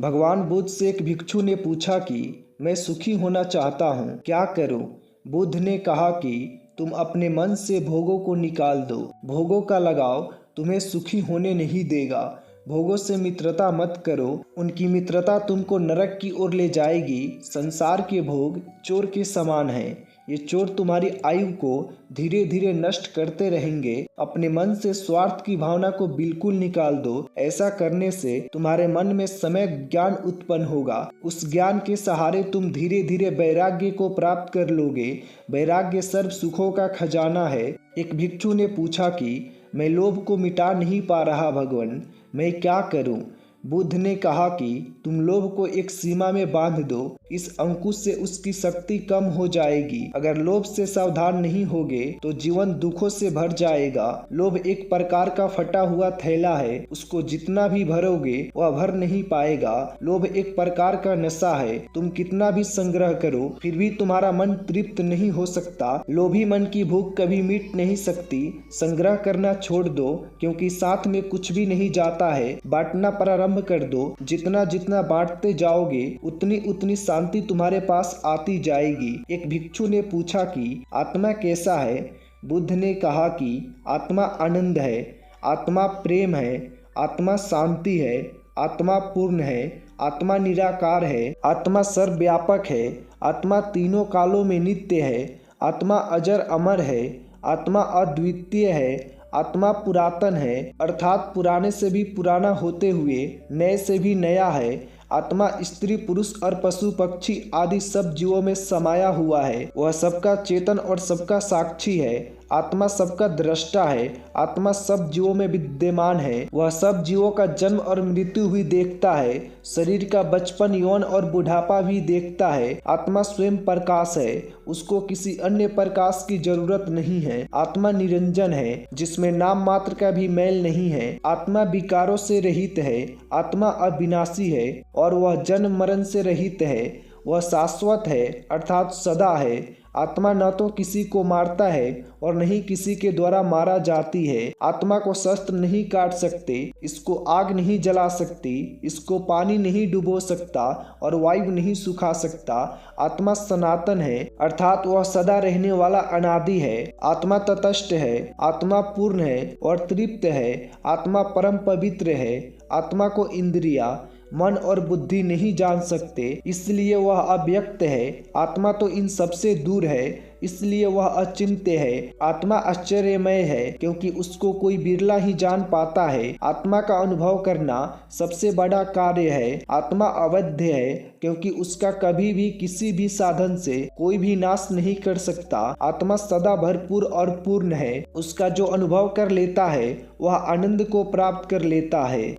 भगवान बुद्ध से एक भिक्षु ने पूछा कि मैं सुखी होना चाहता हूँ, क्या करूँ। बुद्ध ने कहा कि तुम अपने मन से भोगों को निकाल दो। भोगों का लगाव तुम्हें सुखी होने नहीं देगा। भोगों से मित्रता मत करो, उनकी मित्रता तुमको नरक की ओर ले जाएगी। संसार के भोग चोर के समान हैं, ये चोर तुम्हारी आयु को धीरे धीरे नष्ट करते रहेंगे। अपने मन से स्वार्थ की भावना को बिल्कुल निकाल दो। ऐसा करने से तुम्हारे मन में सम्यक ज्ञान उत्पन्न होगा। उस ज्ञान के सहारे तुम धीरे धीरे वैराग्य को प्राप्त कर लोगे। वैराग्य सर्व सुखों का खजाना है। एक भिक्षु ने पूछा कि मैं लोभ को मिटा नहीं पा रहा भगवान, मैं क्या करूं। बुद्ध ने कहा कि तुम लोभ को एक सीमा में बांध दो। इस अंकुश से उसकी शक्ति कम हो जाएगी। अगर लोभ से सावधान नहीं होगे तो जीवन दुखों से भर जाएगा। लोभ एक प्रकार का फटा हुआ थैला है, उसको जितना भी भरोगे वह भर नहीं पाएगा। लोभ एक प्रकार का नशा है, तुम कितना भी संग्रह करो फिर भी तुम्हारा मन तृप्त नहीं हो सकता। लोभी मन की भूख कभी मिट नहीं सकती। संग्रह करना छोड़ दो, क्योंकि साथ में कुछ भी नहीं जाता है। बांटना प्रारंभ कर दो। जितना जितना बांटते जाओगे उतनी उतनी शांति तुम्हारे पास आती जाएगी। एक भिक्षु ने पूछा कि आत्मा कैसा है। बुद्ध ने कहा कि आत्मा आनंद है, आत्मा प्रेम है, आत्मा शांति है, आत्मा पूर्ण है, आत्मा निराकार है, आत्मा सर्वव्यापक है, आत्मा तीनों कालों में नित्य है, आत्मा अजर अमर है, आत्मा अद्वितीय है, आत्मा पुरातन है, अर्थात पुराने से भी पुराना होते हुए नए से भी नया है। आत्मा स्त्री पुरुष और पशु पक्षी आदि सब जीवों में समाया हुआ है। वह सबका चेतन और सबका साक्षी है। आत्मा सबका दृष्टा है। आत्मा सब जीवों में विद्यमान है। वह सब जीवों का जन्म और मृत्यु भी देखता है। शरीर का बचपन, यौन और बुढ़ापा भी देखता है। आत्मा स्वयं प्रकाश है, उसको किसी अन्य प्रकाश की जरूरत नहीं है। आत्मा निरंजन है, जिसमें नाम मात्र का भी मैल नहीं है। आत्मा विकारों से रहित है। आत्मा अविनाशी है और वह जन्म मरण से रहित है। वह शाश्वत है, अर्थात सदा है। आत्मा न तो किसी को मारता है और नहीं किसी के द्वारा मारा जाती है। आत्मा को शस्त्र नहीं काट सकते, इसको आग नहीं जला सकती, इसको पानी नहीं डुबो सकता और वायु नहीं सुखा सकता। आत्मा सनातन है, अर्थात वह सदा रहने वाला अनादि है। आत्मा तटस्थ है, आत्मा पूर्ण है और तृप्त है। आत्मा परम पवित्र है। आत्मा को इंद्रिया, मन और बुद्धि नहीं जान सकते, इसलिए वह अव्यक्त है। आत्मा तो इन सबसे दूर है, इसलिए वह अचिंत्य है। आत्मा आश्चर्यमय है, क्योंकि उसको कोई बिरला ही जान पाता है। आत्मा का अनुभव करना सबसे बड़ा कार्य है। आत्मा अवध्य है, क्योंकि उसका कभी भी किसी भी साधन से कोई भी नाश नहीं कर सकता। आत्मा सदा भरपूर और पूर्ण है। उसका जो अनुभव कर लेता है वह आनंद को प्राप्त कर लेता है।